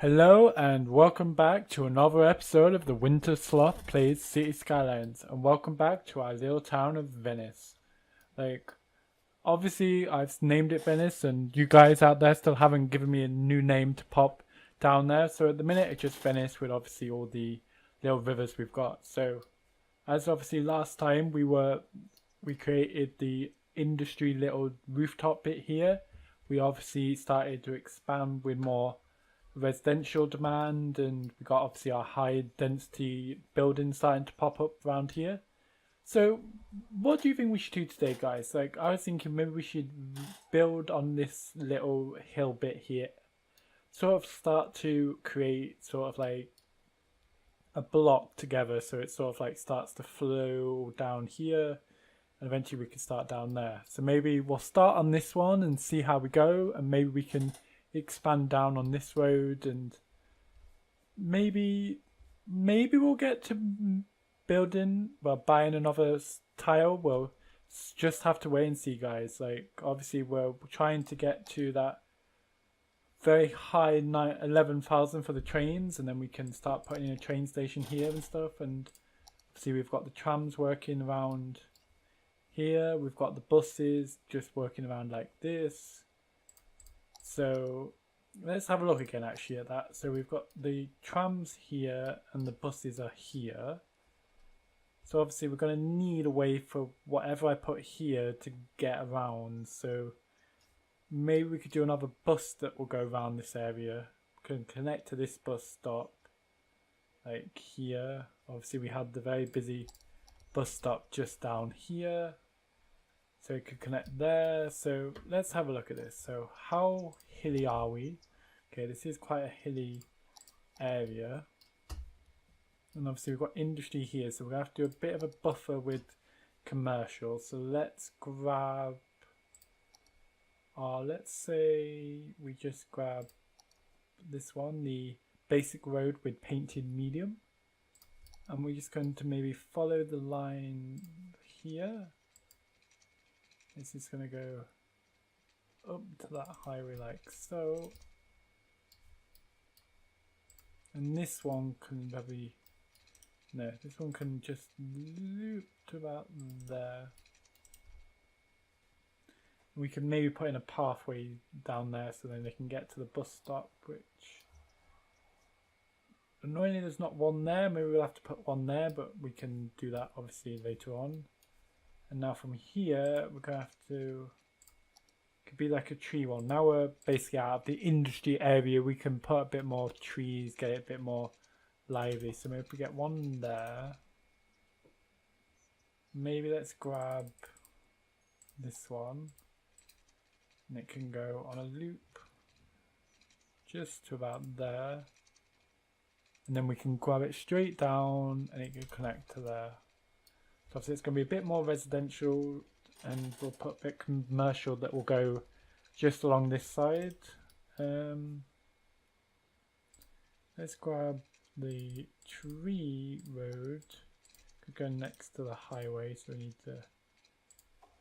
Hello and welcome back to another episode of the Winter Sloth Plays City Skylines, and welcome back to our little town of Venice. Obviously I've named it Venice and you guys out there still haven't given me a new name to pop down there, so at the minute it's just Venice with obviously all the little rivers we've got. So as obviously last time we created the industry little rooftop bit here, we obviously started to expand with more residential demand, and we got obviously our high density buildings starting to pop up around here. So what do you think we should do today, guys? I was thinking maybe we should build on this little hill bit here, sort of start to create sort of like a block together, so it sort of like starts to flow down here, and eventually we can start down there. So maybe we'll start on this one and see how we go, and maybe we can expand down on this road, and maybe we'll get to buying another tile. We'll just have to wait and see, guys. Obviously we're trying to get to that very high 11,000 for the trains, and then we can start putting in a train station here and stuff. And see, we've got the trams working around here, we've got the buses just working around like this. So let's have a look again actually at that. So we've got the trams here and the buses are here. So obviously we're going to need a way for whatever I put here to get around. So maybe we could do another bus that will go around this area. We can connect to this bus stop like here. Obviously we had the very busy bus stop just down here, so it could connect there. So let's have a look at this. So how hilly are we? Okay, this is quite a hilly area. And obviously we've got industry here, so we're going to have to do a bit of a buffer with commercial. So let's grab let's say we just grab this one, the basic road with painted medium. And we're just going to maybe follow the line here. This is going to go up to that highway like so. And this one can maybe, no, this one can just loop to about there. We can maybe put in a pathway down there so then they can get to the bus stop, which annoyingly there's not one there. Maybe we'll have to put one there, but we can do that obviously later on. And now from here we're going to have to, could be like a tree one. Now we're basically out of the industry area, we can put a bit more trees, get it a bit more lively. So maybe if we get one there, maybe let's grab this one, and it can go on a loop just to about there, and then we can grab it straight down and it can connect to there. So obviously it's going to be a bit more residential, and we'll put a bit commercial that will go just along this side. Let's grab the tree road, could go next to the highway, so we need to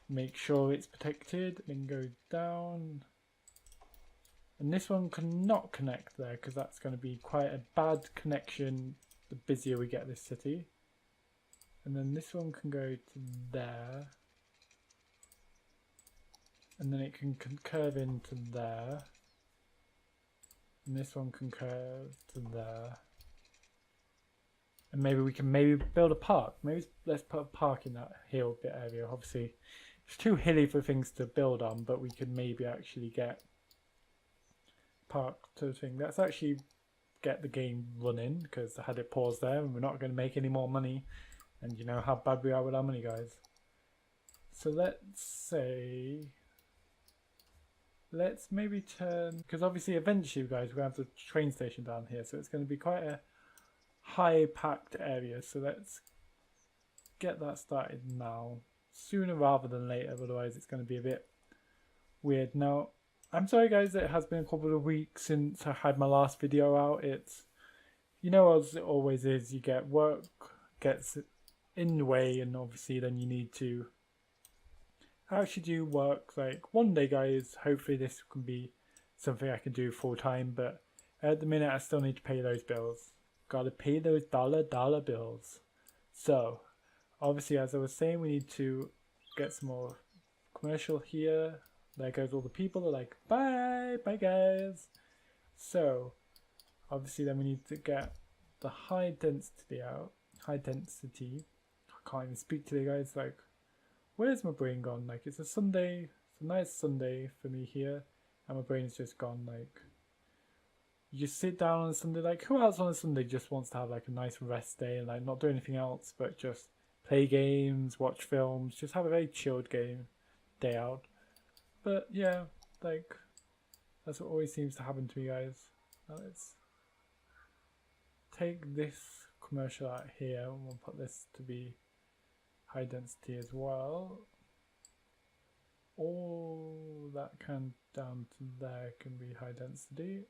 make sure it's protected, and go down. And this one cannot connect there because that's going to be quite a bad connection the busier we get this city. And then this one can go to there, and then it can curve into there, and this one can curve to there. And maybe we can build a park. Maybe let's put a park in that hill bit area. Obviously it's too hilly for things to build on, but we could maybe actually get park to the thing. Let's actually get the game running, because I had it paused there and we're not going to make any more money, and you know how bad we are with our money, guys. So let's maybe turn, because obviously eventually, guys, we're going to have the train station down here, so it's going to be quite a high packed area. So let's get that started now, sooner rather than later, otherwise it's going to be a bit weird. Now I'm sorry guys, it has been a couple of weeks since I had my last video out. It's, you know, as it always is, you get work gets in the way, and obviously then you need to actually do work. Like one day, guys, hopefully this can be something I can do full time, but At the minute, I still need to pay those bills. Gotta pay those dollar bills. So, obviously, as I was saying, we need to get some more commercial here. There goes all the people. They're like, bye, bye guys. So, obviously, then we need to get the high density out. High density. I can't even speak today, guys. Like, where's my brain gone? Like, it's a Sunday. It's a nice Sunday for me here, and my brain's just gone. Like, you just sit down on a Sunday. Like, who else on a Sunday just wants to have like a nice rest day and like not do anything else but just play games, watch films, just have a very chilled day out. But yeah, like that's what always seems to happen to me, guys. Now let's take this commercial out here and we'll put this to be high density as well. All that can down to there can be high density.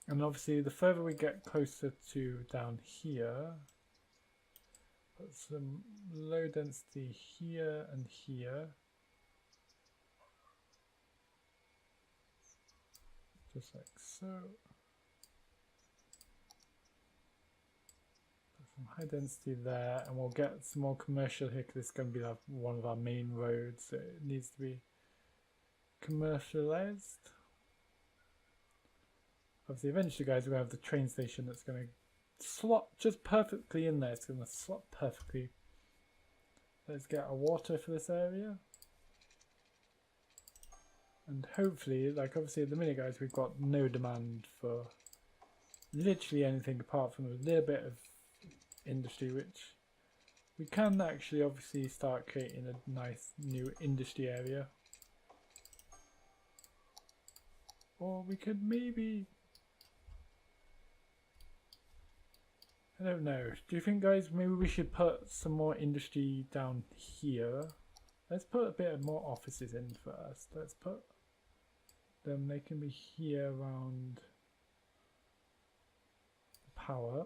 And obviously the further we get closer to down here, put some low density here and here. Just like so. Put some high density there, and we'll get some more commercial here because it's going to be like one of our main roads. So it needs to be commercialized. Obviously, eventually, guys, we're going to have the train station that's going to slot just perfectly in there. It's going to slot perfectly. Let's get a water for this area. And hopefully, like obviously at the minute, guys, we've got no demand for literally anything apart from a little bit of industry, which we can actually obviously start creating a nice new industry area. Or we could maybe... I don't know. Do you think, guys, maybe we should put some more industry down here? Let's put a bit more offices in first. Let's put them, they can be here around power.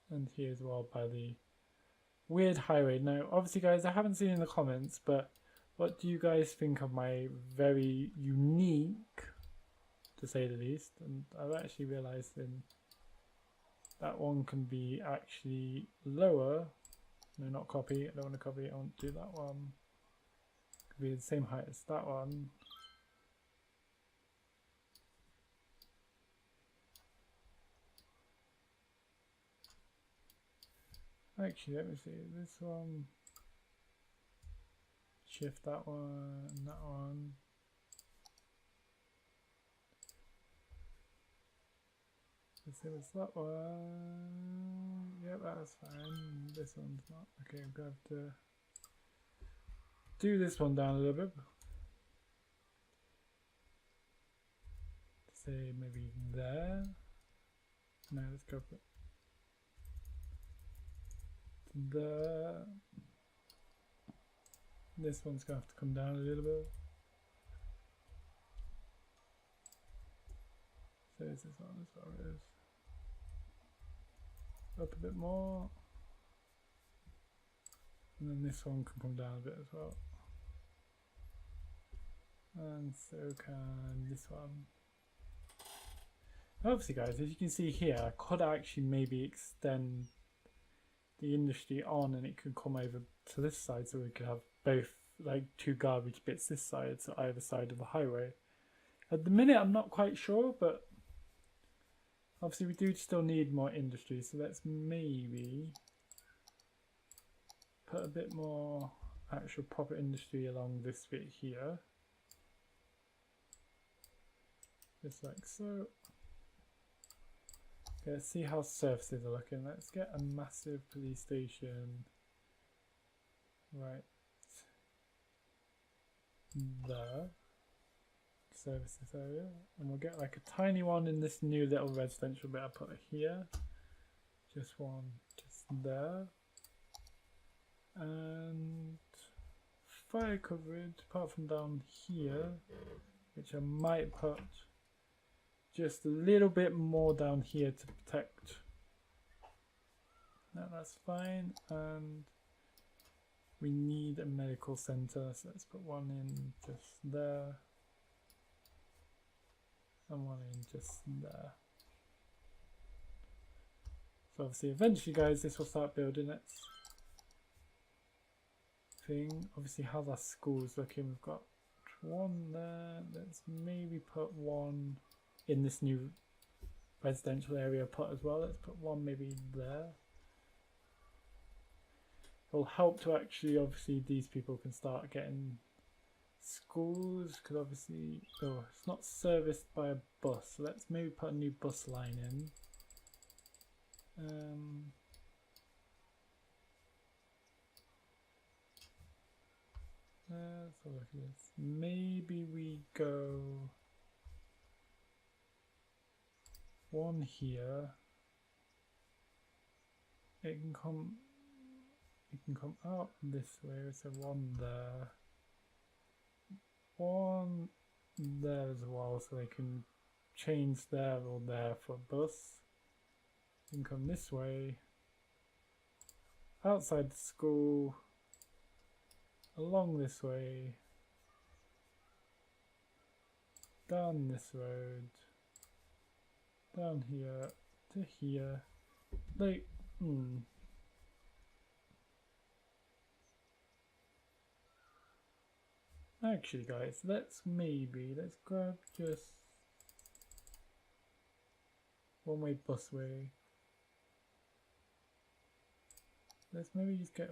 And here as well by the weird highway. Now, obviously, guys, I haven't seen in the comments, but what do you guys think of my very unique, to say the least? And I've actually realised in that one can be actually lower. No, not copy. I don't want to copy. I want to do that one. Could be the same height as that one. Actually, let me see. This one. Shift that one. That one. Same as that one. Yep, that's fine. This one's not. Okay, I'm going to have to do this one down a little bit. Say maybe there. No, let's go for there. This one's going to have to come down a little bit. So is this one as far as up a bit more, and then this one can come down a bit as well, and so can this one. Obviously, guys, as you can see here, I could actually maybe extend the industry on and it could come over to this side, so we could have both like two garbage bits this side, so either side of the highway. At the minute I'm not quite sure, but obviously we do still need more industry, so let's maybe put a bit more actual proper industry along this bit here. Just like so. Okay, let's see how surfaces are looking. Let's get a massive police station right there. Services area, and we'll get like a tiny one in this new little residential bit. I'll put it here, just one just there, and fire coverage apart from down here, which I might put just a little bit more down here to protect. No, that's fine. And We need a medical center, so let's put one in just there. And one in just there. So obviously eventually guys this will start building its thing. Obviously how's our schools looking? We've got one there. Let's maybe put one in this new residential area put as well. Let's put one maybe there. It'll help to actually, obviously these people can start getting schools, because obviously it's not serviced by a bus, so let's maybe put a new bus line in. Let's have a look at this. Maybe we go one here. It can come out this way, so one there. One there as well, so they can change there or there for a bus. You can come this way, outside the school, along this way, down this road, down here to here. Like, Actually guys, let's grab just one-way busway. Let's maybe just get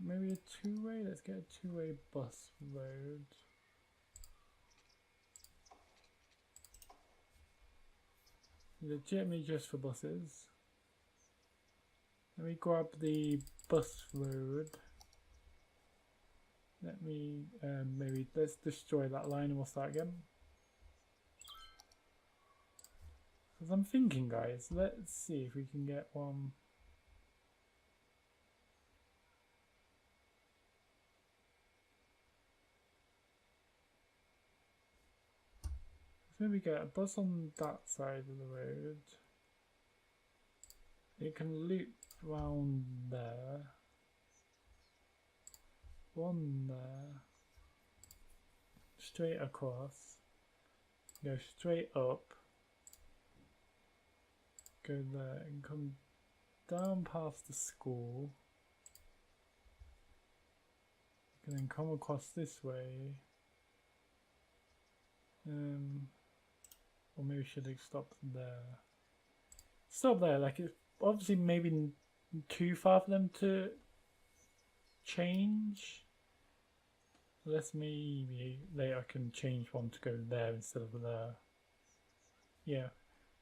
maybe a two-way. Let's get a two-way bus road. Legitimately just for buses. Let me grab the bus road. Let me maybe let's destroy that line and we'll start again. Because I'm thinking, guys, let's see if we can get one. Let's maybe get a bus on that side of the road. It can loop round there. One there. Straight across. Go straight up. Go there and come down past the school. You can then come across this way. Or maybe should I stop there? Stop there, like it's obviously maybe too far for them to change. Let's maybe later I can change one to go there instead of there. Yeah.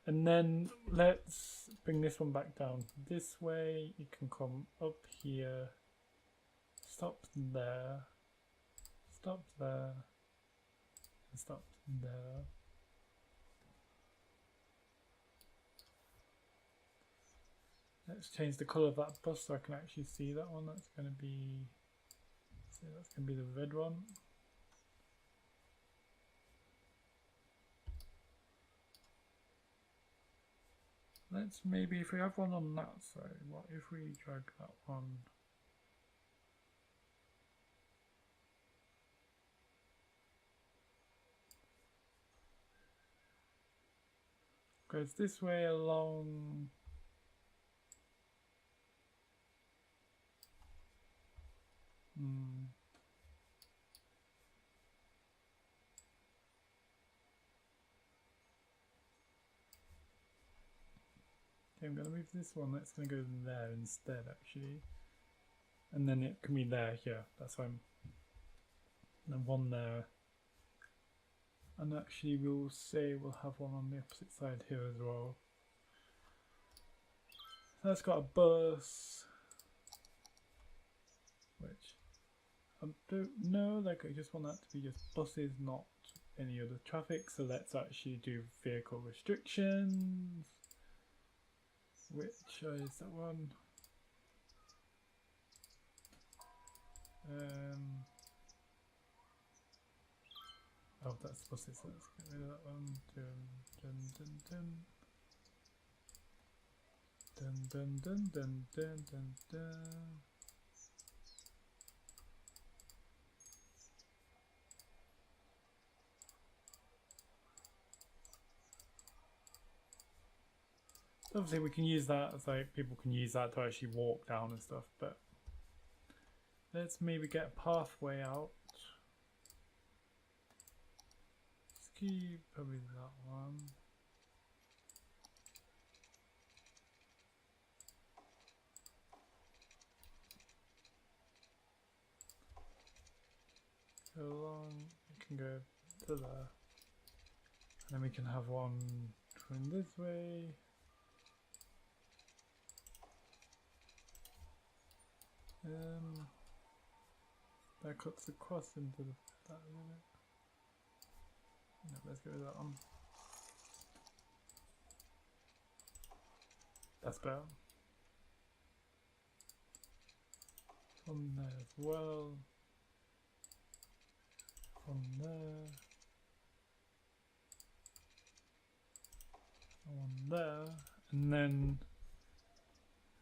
And then let's bring this one back down. This way you can come up here. Stop there. Stop there. And stop there. Let's change the colour of that bus so I can actually see that one. That's going to be, so that's going to be the red one. Let's maybe, if we have one on that side, what if we drag that one? Goes this way along. Okay, I'm going to move this one. That's going to go there instead, actually. And then it can be there, here. That's why I'm. And then one there. And actually, we'll say we'll have one on the opposite side here as well. So that's got a bus. Which I don't know, like I just want that to be just buses, not any other traffic. So let's actually do vehicle restrictions. Which is that one? Oh, that's buses, so let's get rid of that one. Dun dun dun dun dun dun dun dun dun dun. Obviously we can use that as like people can use that to actually walk down and stuff, but let's maybe get a pathway out. Let's keep probably that one. Go along, it can go to there. And then we can have one going this way. That cuts across into that minute. No, let's go with that one. That's better. From there as well. From there. One there. And then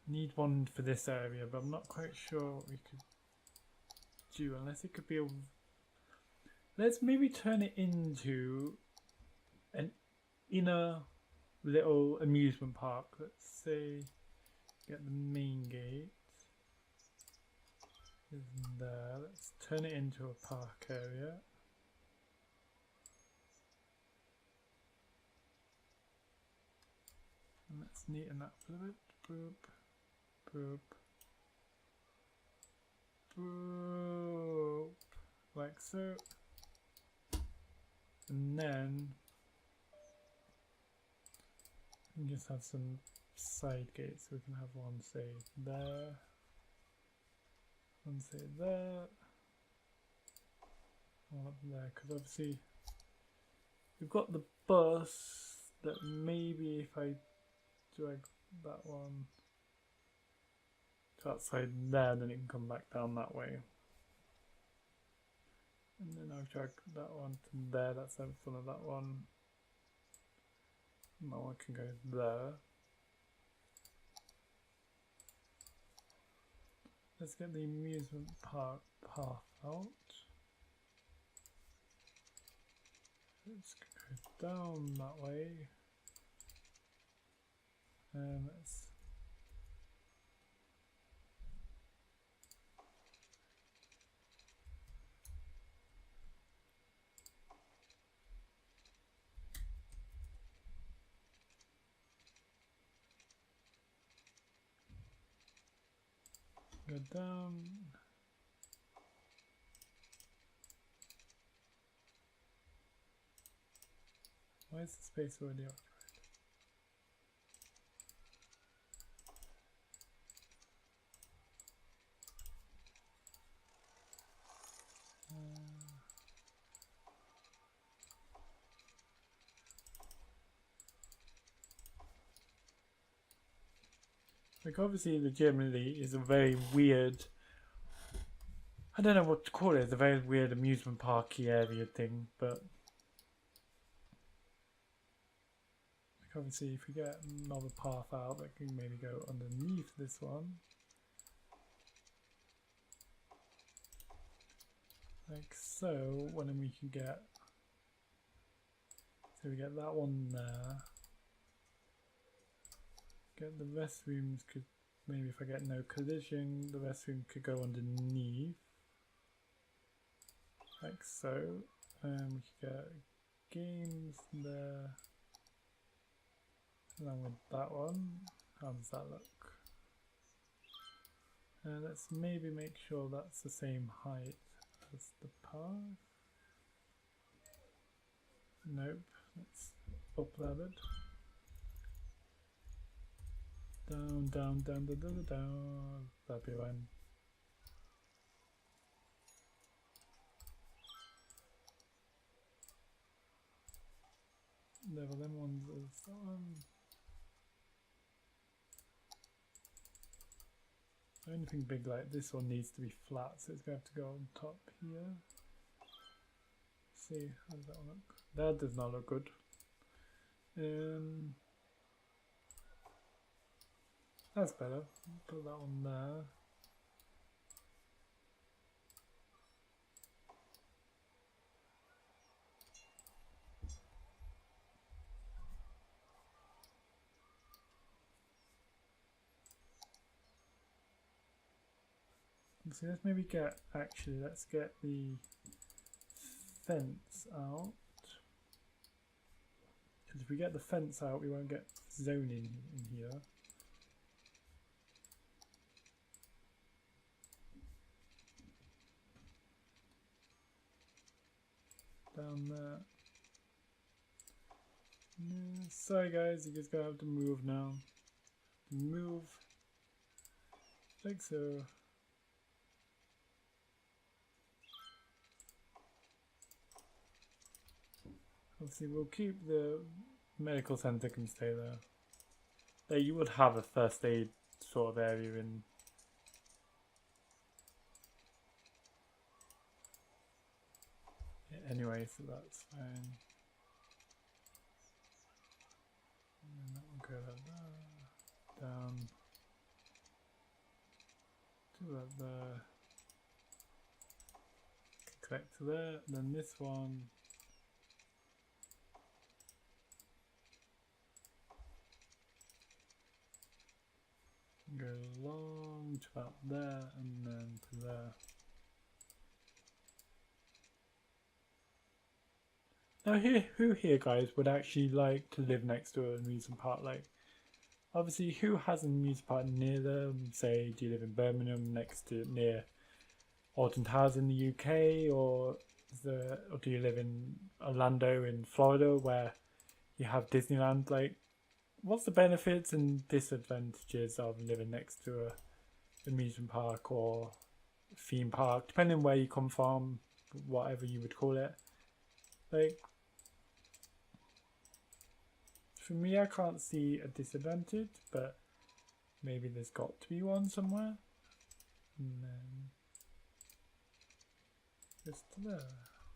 need one for this area, but I'm not quite sure what we could do unless it could be a... Let's maybe turn it into an inner little amusement park. Let's say get the main gate is there. Let's turn it into a park area. And let's neaten that a little bit. Boop, boop, boop, like so. And then we just have some side gates, so we can have one say there, one say there, one up there, because obviously we've got the bus that maybe if I drag that one to that side there, then it can come back down that way. And then I've dragged that one to there, that's in front of that one. And that one can go there. Let's get the amusement park path out. Let's go down that way. And let's go down. Why is the space already occupied? Like obviously legitimately is a very weird, I don't know what to call it, it's a very weird amusement parky area thing, but like obviously if we get another path out that can maybe go underneath this one. Like so, and then we can get, so we get that one there. Get the restrooms could, maybe if I get no collision, the restroom could go underneath. Like so. And we could get games there. Along with that one. How does that look? Let's maybe make sure that's the same height as the path. Nope. Let's up that bit. Down, down, down, down, down, down. That'd be fine. Level them ones is that one. Anything big like this one needs to be flat, so it's going to have to go on top here. Let's see, how does that one look? That does not look good. That's better. Put that one there. So let's maybe get, actually, let's get the fence out. Because if we get the fence out, we won't get zoning in here. Down there. Yeah, sorry guys, you're just gonna have to move now. Move. Like so. Obviously we'll keep the medical centre can stay there. There you would have a first aid sort of area in. Anyway, so that's fine. And that will go like that. Down. To that there. Connect to there. And then this one. Go along to about there and then to there. Now who here guys would actually like to live next to an amusement park? Like obviously who has an amusement park near them? Say do you live in Birmingham near Alton Towers in the UK, or do you live in Orlando in Florida where you have Disneyland? Like what's the benefits and disadvantages of living next to a amusement park or theme park, depending on where you come from, whatever you would call it? Like for me, I can't see a disadvantage, but maybe there's got to be one somewhere. And then just there.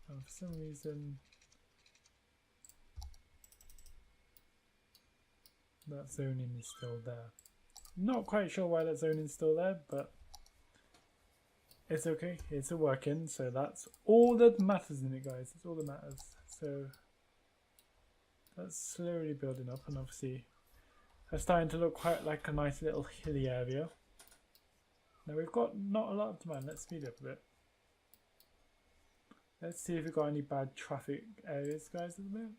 And for some reason that zoning is still there. Not quite sure why that zoning is still there, but it's okay. It's a working, so that's all that matters in it, guys. It's all that matters. So that's slowly building up, and obviously it's starting to look quite like a nice little hilly area. Now we've got not a lot of demand. Let's speed up a bit. Let's see if we've got any bad traffic areas, guys, at the moment.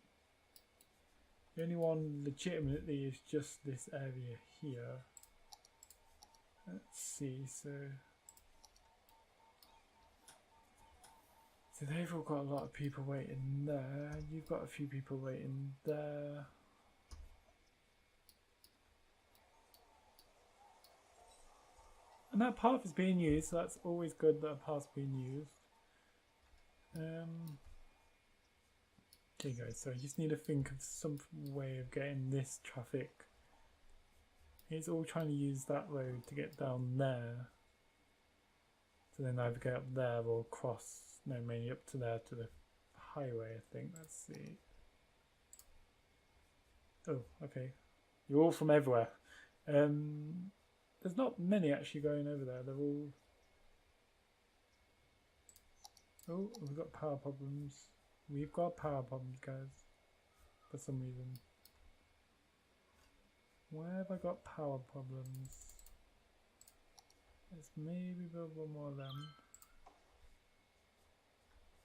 The only one legitimately is just this area here. Let's see, so they've all got a lot of people waiting there. You've got a few people waiting there. And that path is being used, so that's always good that a path's being used. Okay guys, so I just need to think of some way of getting this traffic. It's all trying to use that road to get down there. So then either get up there or cross, no, mainly up to there to the highway, I think. Let's see. Oh, okay. You're all from everywhere. There's not many actually going over there. They're all... Oh, we've got power problems. We've got power problems, guys. For some reason. Where have I got power problems? Let's maybe build one more of them.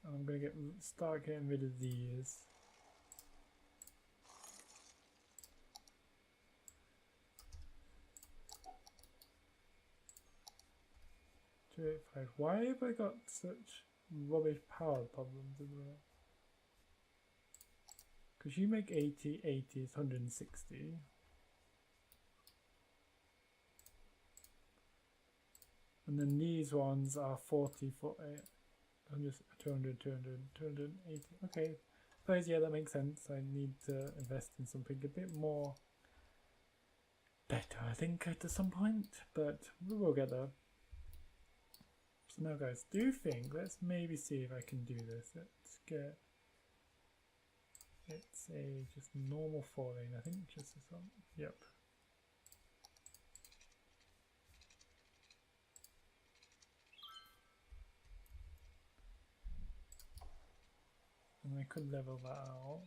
And I'm gonna start getting rid of these. Why have I got such rubbish power problems in there? Because you make 80, 80 is 160. And then these ones are 40, 48, 100, 200, 200, 280. Okay, I suppose, yeah, that makes sense. I need to invest in something a bit more better, I think, at some point, but we will get there. So now, guys, do think, let's maybe see if I can do this. Let's get, it's a just normal 4-lane, I think, just this one. Yep. And I could level that out.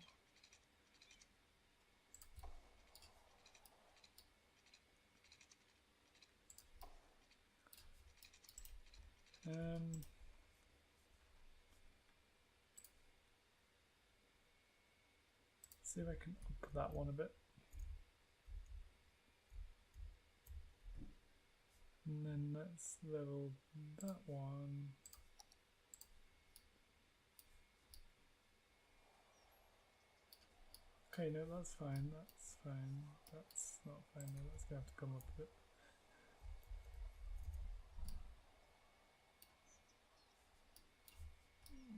See if I can up that one a bit. And then let's level that one. Okay, no, that's fine, that's fine. That's not fine, no, that's gonna have to come up a bit.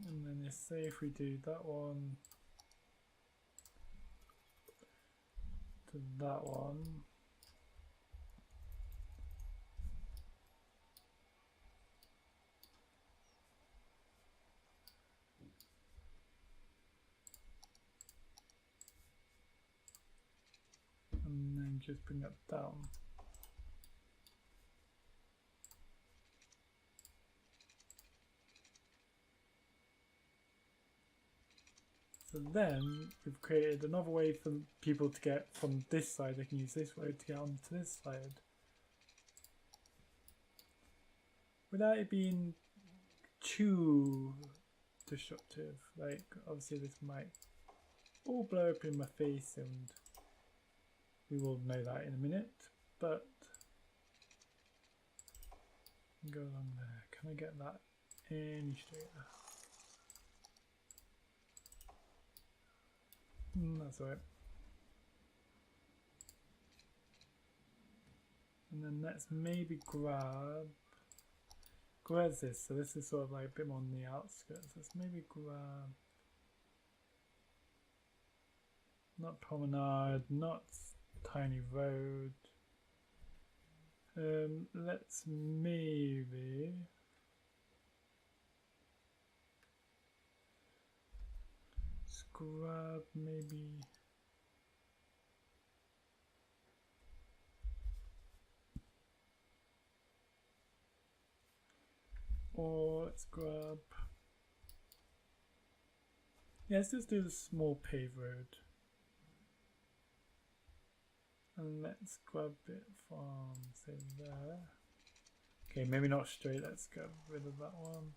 And then you say if we do that one to that one. And then just bring that down. So then we've created another way for people to get from this side. They can use this road to get onto this side without it being too disruptive. Like obviously this might all blow up in my face and we will know that in a minute, but go along there. Can I get that any straighter? That's alright. And then let's maybe grab where's this? So this is sort of like a bit more on the outskirts. Let's maybe grab not promenade, not tiny road. Let's maybe grab maybe or let's grab let's just do the small paved road and let's grab it from say there. Okay, maybe not straight, let's get rid of that one.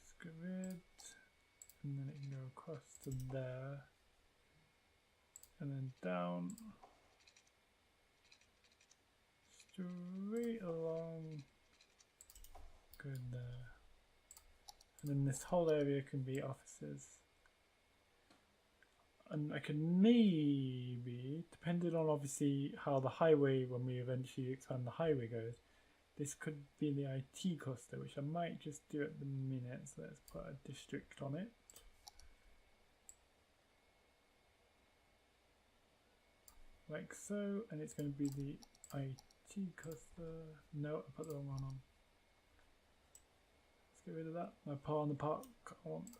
Let's get rid. And then it can go across to there and then down straight along, good there, and then this whole area can be offices. And I can maybe, depending on obviously how the highway, when we eventually expand the highway goes, this could be the IT cluster, which I might just do at the minute. So let's put a district on it. Like so, and it's going to be the IT cluster. No, I put the wrong one on. Let's get rid of that. My part on the park. I want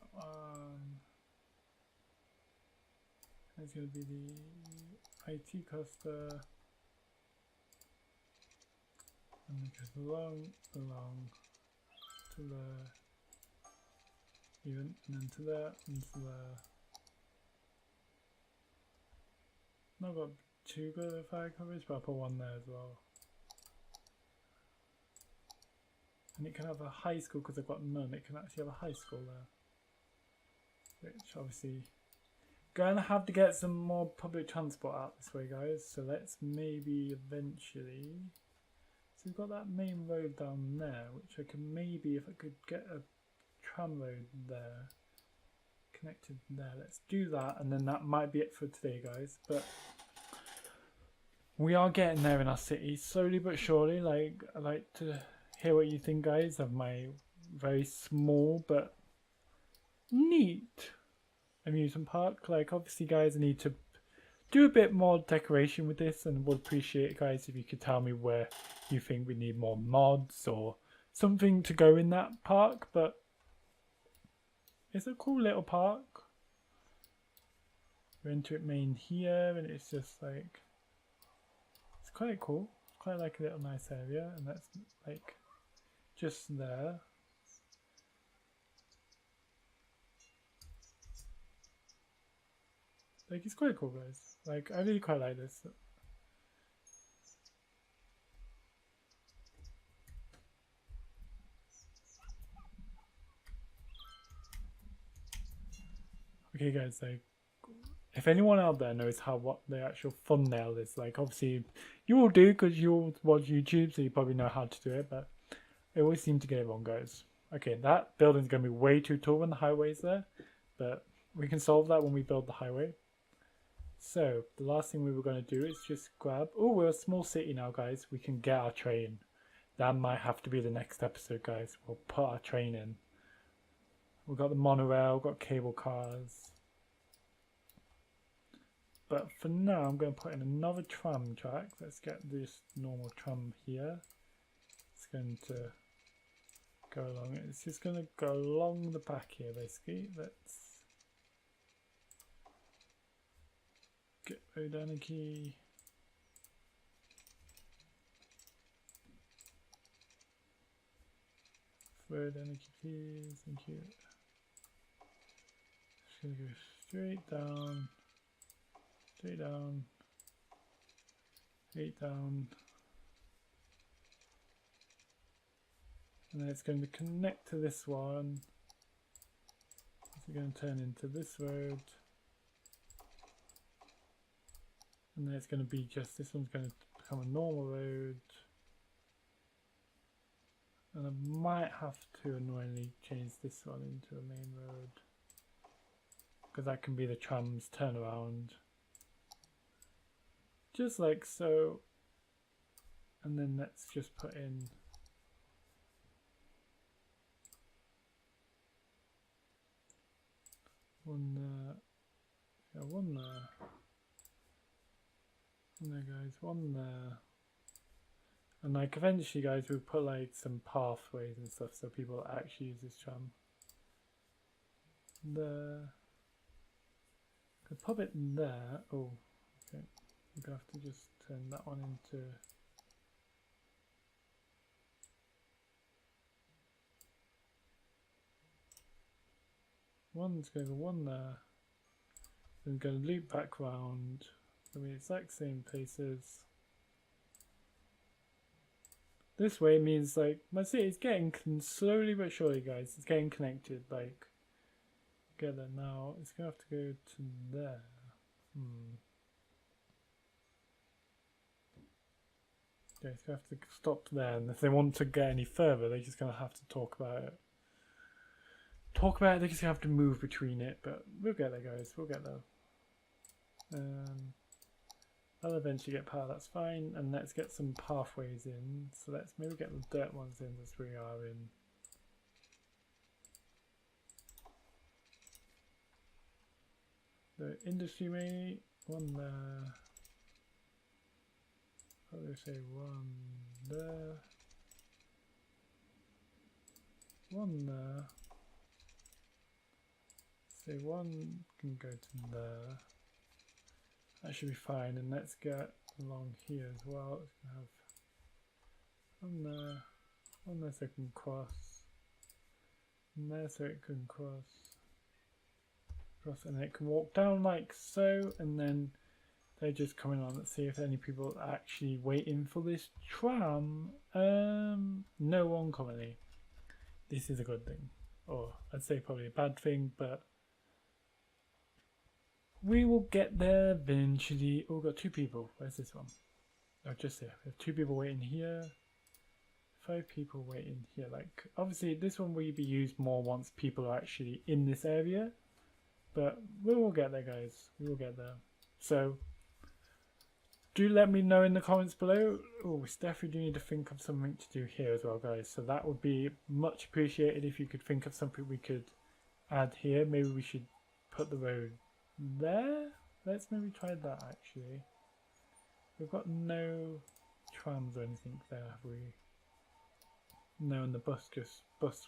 it's going to be the IT cluster, and it goes along to there, even, and then to there, and to there. Not got too good of fire coverage, but I'll put one there as well. And it can have a high school because I've got none. It can actually have a high school there, which obviously going to have to get some more public transport out this way, guys. So let's maybe eventually. So we've got that main road down there, which I can maybe, if I could get a tram road there connected there, let's do that, and then that might be it for today, guys. But we are getting there in our city, slowly but surely. Like, I'd like to hear what you think, guys, of my very small but neat amusement park. Like, obviously, guys, I need to do a bit more decoration with this, and would appreciate it, guys, if you could tell me where you think we need more mods or something to go in that park. But it's a cool little park. We're into it main here, and it's just like, it's quite cool. Quite like a little nice area, and that's like just there. Like, it's quite cool, guys. Like, I really quite like this. Okay, guys, like, if anyone out there knows what the actual thumbnail is, like, obviously you all do because you all watch YouTube, so you probably know how to do it, but I always seem to get it wrong, guys. Okay, that building's going to be way too tall when the highway's there, but we can solve that when we build the highway. So, the last thing we were going to do is just grab... Oh, we're a small city now, guys. We can get our train. That might have to be the next episode, guys. We'll put our train in. We've got the monorail, we've got cable cars. But for now, I'm going to put in another tram track. Let's get this normal tram here. It's going to go along. It's just going to go along the back here, basically. Let's get road energy. Road energy, please. Thank you. Just going to go straight down. Straight down. Straight down. And then it's going to connect to this one. It's going to turn into this road. And then it's going to be just, this one's going to become a normal road. And I might have to annoyingly change this one into a main road. Because that can be the tram's turnaround. Just like so. And then let's just put in one there. Yeah, one there. One there, guys. One there. And like eventually, guys, we'll put like some pathways and stuff so people actually use this tram. There. Could pop it there. Oh, okay. We're gonna have to just turn that one into. One's going to go one there. Then going to loop back round. So the exact same places. This way means like my city is getting slowly but surely, guys. It's getting connected. Like, get there now. It's gonna have to go to there. Okay, it's gonna have to stop there. And if they want to get any further, they're just gonna have to talk about it. They're just gonna have to move between it. But we'll get there, guys. We'll get there. I'll eventually get power, that's fine, and let's get some pathways in. So let's maybe get the dirt ones in as we are in. The industry maybe, one there. Probably say one there. One there. Say one can go to there. That should be fine, and let's get along here as well. It's gonna have one there so it can cross, and there so it can cross, and it can walk down like so, and then they're just coming on. Let's see if any people are actually waiting for this tram. No one currently. This is a good thing, or I'd say probably a bad thing, but we will get there eventually. Oh, we've got 2 people. Where's this one? Oh, just there. We have 2 people waiting here. 5 people waiting here. Like, obviously, this one will be used more once people are actually in this area. But we will get there, guys. We will get there. So, do let me know in the comments below. Oh, we definitely do need to think of something to do here as well, guys. So that would be much appreciated if you could think of something we could add here. Maybe we should put the road there. Let's maybe try that actually. We've got no trams or anything there, have we? No, and the bus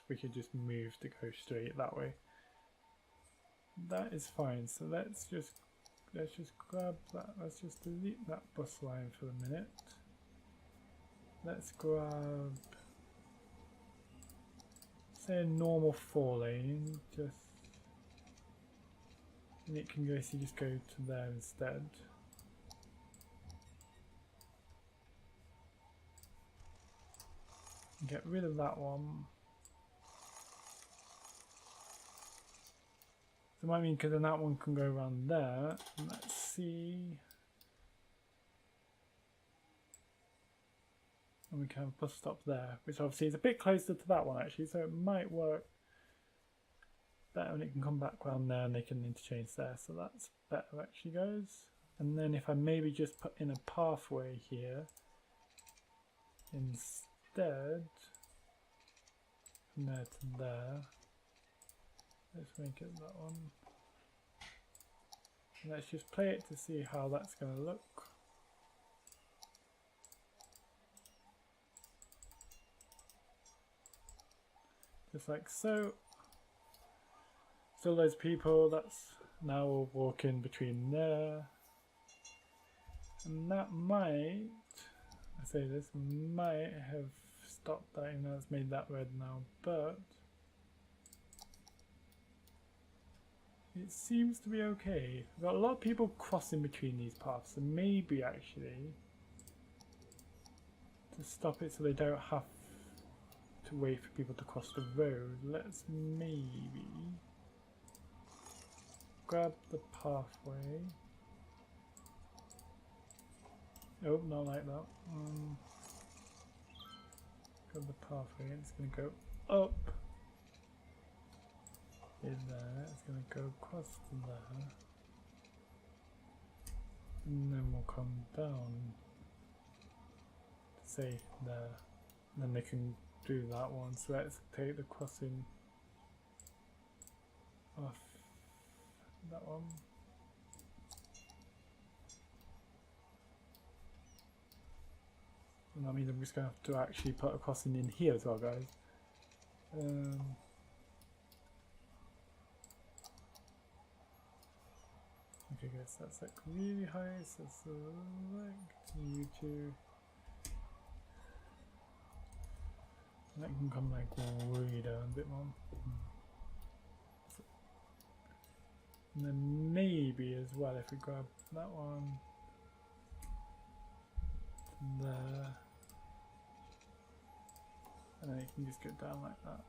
we could just move to go straight that way. That is fine. So let's just grab that. Let's just delete that bus line for a minute. Let's grab, say, a normal 4-lane, just. And it can basically just go to there instead. Get rid of that one. So it might mean because then that one can go around there. And let's see. And we can have a bus stop there, which obviously is a bit closer to that one actually, so it might work better when it can come back around there and they can interchange there. So that's better actually, guys. And then if I maybe just put in a pathway here instead, from there to there. Let's make it that one. And let's just play it to see how that's going to look. Just like so. Still those people, that's now we'll walk in between there. And that might, I say this, might have stopped that even though it's made that red now, but it seems to be okay. We've got a lot of people crossing between these paths, so maybe actually to stop it so they don't have to wait for people to cross the road, let's maybe grab the pathway. Oh, not like that. Grab the pathway and it's going to go up in there, it's going to go across to there, and then we'll come down to say there, and then they can do that one. So let's take the crossing off that one. And that means I'm just going to have to actually put a crossing in here as well, guys. Okay guys, that's like really high, so select you two. That can come like way down a bit more. And then maybe as well if we grab that one there, and then you can just go down like that.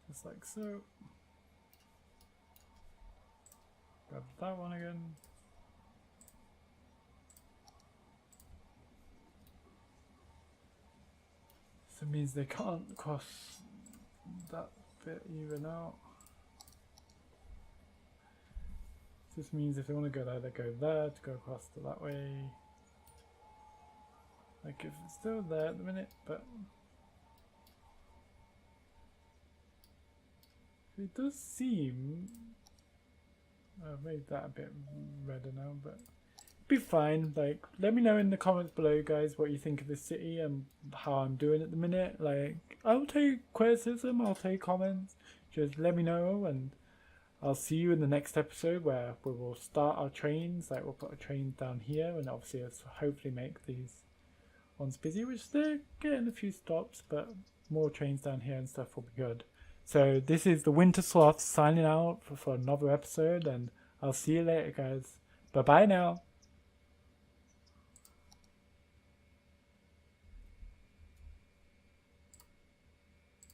Just like so. Grab that one again. So it means they can't cross that bit even out. This means if they want to go there, they go there to go across to that way. Like if it's still there at the minute, but it does seem, I've made that a bit redder now, but be fine. Like, let me know in the comments below, guys, what you think of the city and how I'm doing at the minute. Like, I'll take criticism, I'll take comments. Just let me know, and I'll see you in the next episode where we will start our trains. Like, we'll put a train down here, and obviously let's hopefully make these ones busy, which they're getting a few stops, but more trains down here and stuff will be good. So this is the Winter Sloth signing out for another episode, and I'll see you later, guys. Bye bye now.